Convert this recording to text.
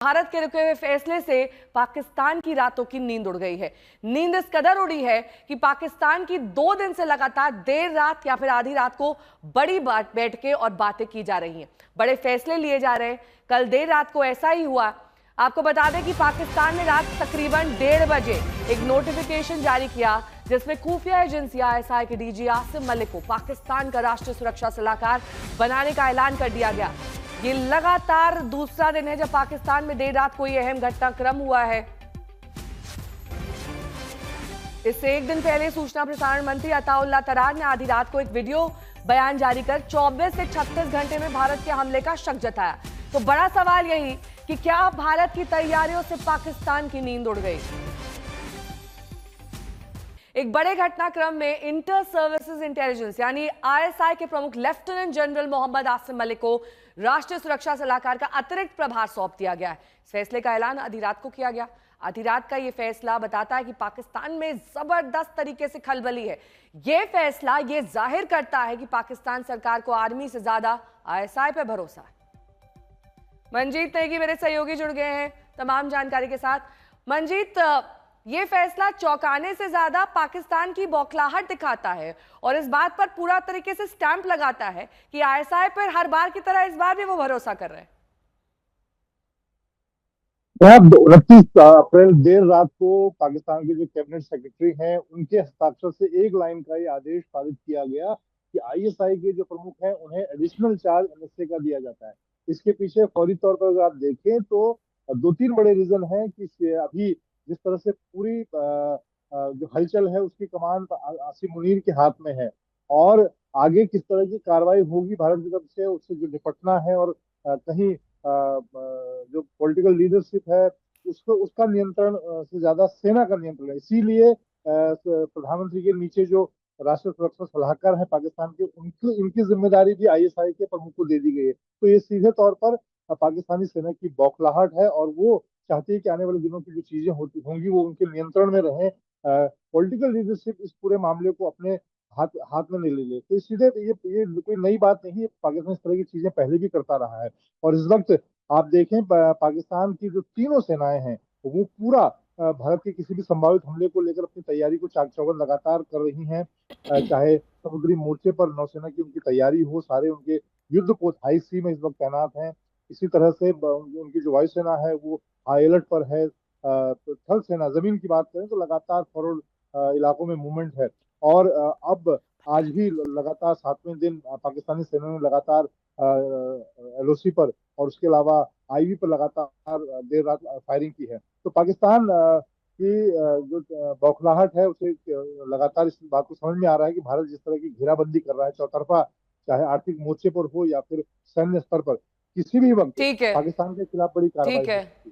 भारत के रुके हुए फैसले से पाकिस्तान की रातों की नींद उड़ गई है। नींद इस कदर उड़ी है कि पाकिस्तान की 2 दिन से लगातार देर रात या फिर आधी रात को बड़ी बात बैठकें और बातें की जा रही हैं, बड़े फैसले लिए जा रहे हैं। कल देर रात को ऐसा ही हुआ। आपको बता दें कि पाकिस्तान ने रात तकरीबन 1:30 बजे एक नोटिफिकेशन जारी किया जिसमें खुफिया एजेंसी आईएसआई के डीजी आसिम मलिक को पाकिस्तान का राष्ट्रीय सुरक्षा सलाहकार बनाने का ऐलान कर दिया गया। ये लगातार दूसरा दिन है जब पाकिस्तान में देर रात कोई अहम घटनाक्रम हुआ है। इससे एक दिन पहले सूचना प्रसारण मंत्री अताउल्लाह तरार ने आधी रात को एक वीडियो बयान जारी कर 24 से 36 घंटे में भारत के हमले का शक जताया। तो बड़ा सवाल यही कि क्या भारत की तैयारियों से पाकिस्तान की नींद उड़ गई। एक बड़े घटनाक्रम में इंटर सर्विसेज इंटेलिजेंस यानी आईएसआई के प्रमुख लेफ्टिनेंट जनरल मोहम्मद आसिम मलिक को राष्ट्रीय सुरक्षा सलाहकार का अतिरिक्त प्रभार सौंप दिया गया है। इस फैसले का ऐलान आधी रात को किया गया। आधी रात का यह फैसला बताता है कि पाकिस्तान में जबरदस्त तरीके से खलबली है। यह फैसला यह जाहिर करता है कि पाकिस्तान सरकार को आर्मी से ज्यादा आईएसआई पर भरोसा है। मंजीत नेगी मेरे सहयोगी जुड़ गए हैं तमाम जानकारी के साथ। मंजीत, ये फैसला चौंकाने से ज्यादा पाकिस्तान की बौखलाहट दिखाता है और इस बात पर पूरा तरीके से स्टैंप लगाता है कि आईएसआई पर हर बार की तरह इस बार भी वो भरोसा कर रहे हैं। 29 अप्रैल देर रात को पाकिस्तान के जो कैबिनेट सेक्रेटरी हैं उनके हस्ताक्षर से एक लाइन का ये आदेश पारित किया गया कि आईएसआई के जो प्रमुख हैं उन्हें एडिशनल चार्ज एनएसए का दिया जाता है। इसके पीछे फौरी तौर पर अगर आप देखें तो दो तीन बड़े रीजन हैं कि अभी जिस तरह से पूरी जो हलचल है उसकी कमान आसिम मुनीर के हाथ में है और आगे किस तरह की कार्रवाई होगी भारत की तरफ से उससे जो निपटना है और कहीं जो पॉलिटिकल लीडरशिप है उसको उसका नियंत्रण से ज्यादा सेना का नियंत्रण है। इसीलिए प्रधानमंत्री के नीचे जो राष्ट्रीय सुरक्षा सलाहकार है पाकिस्तान के उनकी इनकी जिम्मेदारी भी आईएसआई के प्रमुख को दे दी गई है। तो ये सीधे तौर पर पाकिस्तानी सेना की बौखलाहट है और वो चाहती है कि आने वाले दिनों की जो चीजें होती होंगी वो उनके नियंत्रण में रहे। पॉलिटिकल लीडरशिप इस पूरे मामले को अपने हाथ हाथ में नहीं ले ले। तो सीधे ये कोई नई बात नहीं है। पाकिस्तान इस तरह की चीजें पहले भी करता रहा है और इस वक्त आप देखें पाकिस्तान की जो तीनों सेनाएं हैं वो पूरा भारत के किसी भी संभावित हमले को लेकर अपनी तैयारी को चाक चौबंद लगातार कर रही हैं। चाहे समुद्री मोर्चे पर नौसेना की उनकी तैयारी हो, सारे उनके युद्ध पोत हाई सी में इस वक्त तैनात हैं। इसी तरह से उनकी जो वायुसेना है वो हाई अलर्ट पर है। तो थल सेना जमीन की बात करें तो लगातार फॉरवर्ड इलाकों में मूवमेंट है और अब आज भी लगातार 7वें दिन पाकिस्तानी सेना ने लगातार एलओसी पर और उसके अलावा आईवी पर लगातार देर रात फायरिंग की है। तो पाकिस्तान की जो बौखलाहट है उसे लगातार इस बात को समझ में आ रहा है कि भारत जिस तरह की घेराबंदी कर रहा है चौतरफा, चाहे आर्थिक मोर्चे पर हो या फिर सैन्य स्तर पर, किसी भी वक्त ठीक है, पाकिस्तान के खिलाफ बड़ी कार्रवाई ठीक हो है। सकती है।